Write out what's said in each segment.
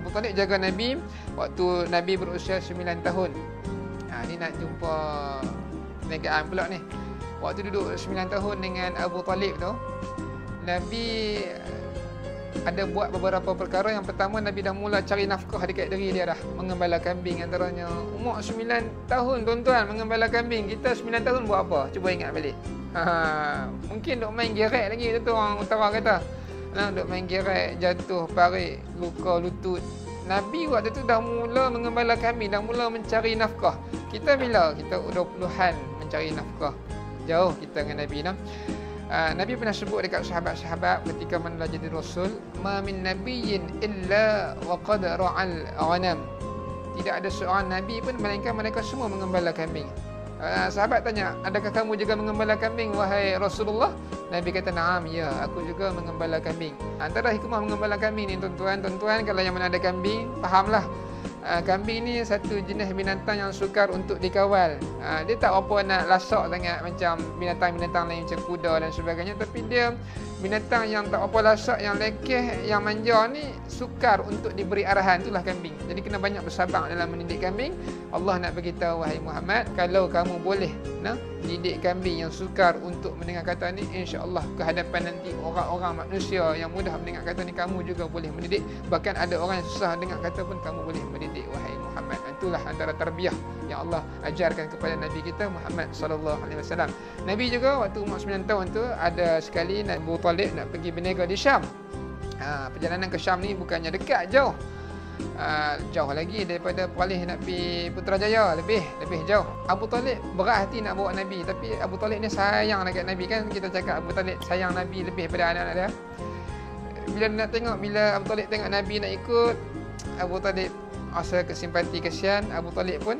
Abu Talib jaga Nabi waktu Nabi berusia 9 tahun. Ni nak jumpa perniagaan pula ni. Waktu duduk 9 tahun dengan Abu Talib tu, Nabi ada buat beberapa perkara. Yang pertama, Nabi dah mula cari nafkah dekat diri dia dah. Mengembala kambing antaranya. Umur 9 tahun tuan-tuan, mengembala kambing. Kita 9 tahun buat apa? Cuba ingat balik. Mungkin duk main gerek lagi tu orang utara kata. Duk main gerek, jatuh, parik, luka lutut. Nabi waktu tu dah mula mengembala kambing, dah mula mencari nafkah. Kita bila? Kita 20-an mencari nafkah. Jauh kita dengan Nabi. Nabi pernah sebut dekat sahabat-sahabat ketika mana jadi Rasul, ma min nabiyyin illa wa qad ra'al ghanam. Tidak ada seorang Nabi pun melainkan mereka semua mengembala kambing. Sahabat tanya, adakah kamu juga mengembala kambing wahai Rasulullah? Nabi kata, na'am, ya, aku juga mengembala kambing. Antara hikmah mengembala kambing ni tuan-tuan, kalau yang mana ada kambing, fahamlah. Kambing ni satu jenis binatang yang sukar untuk dikawal. Dia tak apa nak lasak sangat macam binatang-binatang lain macam kuda dan sebagainya. Tapi dia binatang yang tak apa lasak, yang lekeh, yang manja ni sukar untuk diberi arahan. Itulah kambing. Jadi kena banyak bersabar dalam mendidik kambing. Allah nak beritahu, wahai Muhammad, kalau kamu boleh didik kambing yang sukar untuk mendengar kata ni, insya-Allah kehadapan nanti orang-orang manusia yang mudah mendengar kata ni, kamu juga boleh mendidik. Bahkan ada orang yang susah dengar kata pun kamu boleh mendidik, wahai Muhammad. Itulah antara tarbiyah yang Allah ajarkan kepada Nabi kita Muhammad sallallahu alaihi wasallam. Nabi juga waktu umur 9 tahun tu, ada sekali Abu Talib nak pergi berniaga di Syam. Perjalanan ke Syam ni bukannya dekat, jauh. Jauh lagi daripada Perlis nak pergi Putrajaya, lebih jauh. Abu Talib berat hati nak bawa Nabi, tapi Abu Talib ni sayang dekat Nabi. Kan kita cakap Abu Talib sayang Nabi lebih daripada anak-anak dia. Bila Abu Talib tengok Nabi nak ikut, Abu Talib rasa kesimpati, kesian. Abu Talib pun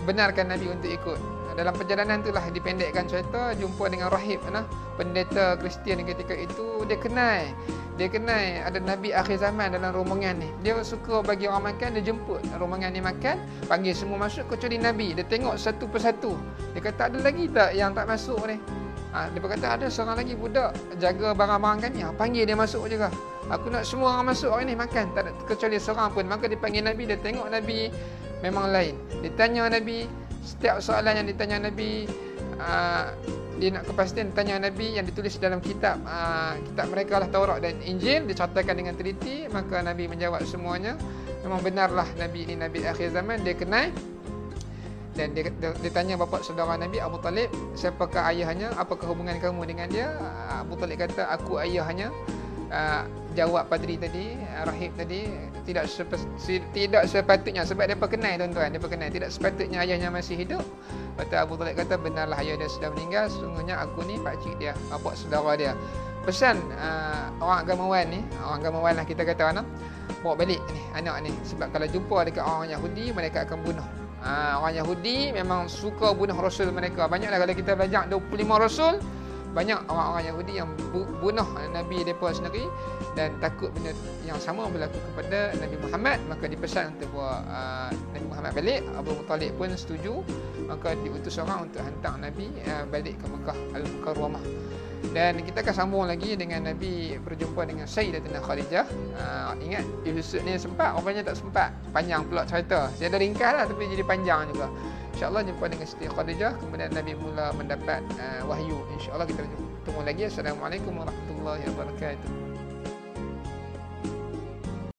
benarkan Nabi untuk ikut. Dalam perjalanan itulah dipendekkan cerita, jumpa dengan rahib, pendeta Kristian ketika itu. Dia kenal ada Nabi akhir zaman dalam rombongan ni. Dia suka bagi orang makan, dia jemput rombongan ni makan, panggil semua masuk kecuali Nabi. Dia tengok satu persatu. Dia kata, ada lagi tak yang tak masuk ni? Dia berkata, ada seorang lagi budak jaga barang-barang kami. Panggil dia masuk juga. Aku nak semua orang masuk hari ni makan, tak ada kecuali seorang pun. Maka dia panggil Nabi, dia tengok Nabi memang lain. Dia tanya Nabi, setiap soalan yang ditanya Nabi, dia nak kepastian, tanya Nabi yang ditulis dalam kitab mereka lah, Taurat dan Injil, dicatatkan dengan teliti. Maka Nabi menjawab semuanya. Memang benarlah Nabi ini Nabi akhir zaman. Dia kenal. Dan dia tanya bapa saudara Nabi, Abu Talib, siapakah ayahnya, apakah hubungan kamu dengan dia? Abu Talib kata, aku ayahnya. Jawab padri tadi, rahib tadi, tidak sepatutnya, sebab dia perkenal tuan-tuan, tidak sepatutnya ayahnya masih hidup. Kata Abu Talib kata, benarlah ayah dia sudah meninggal, sesungguhnya aku ni pakcik dia, bapa saudara dia. Pesan orang agamawan lah kita kata, bawa balik ni anak ni, sebab kalau jumpa dekat orang Yahudi, mereka akan bunuh. Orang Yahudi memang suka bunuh Rasul mereka. Banyaklah kalau kita belajar 25 Rasul, banyak orang-orang Yahudi yang bunuh Nabi mereka sendiri, dan takut benda yang sama berlaku kepada Nabi Muhammad. Maka dipesan untuk bawa Nabi Muhammad balik. Abu Talib pun setuju. Maka diutus orang untuk hantar Nabi balik ke Mekah Al-Mukarramah. Dan kita akan sambung lagi dengan Nabi berjumpa dengan Sayyidatina Khadijah. Ingat episod ni sempat, rupanya tak sempat. Panjang pula cerita. Saya dah ringkas lah, tapi jadi panjang juga. InsyaAllah jumpa dengan Siti Khadijah. Kemudian Nabi mula mendapat wahyu. InsyaAllah kita bertemu lagi. Assalamualaikum warahmatullahi wabarakatuh.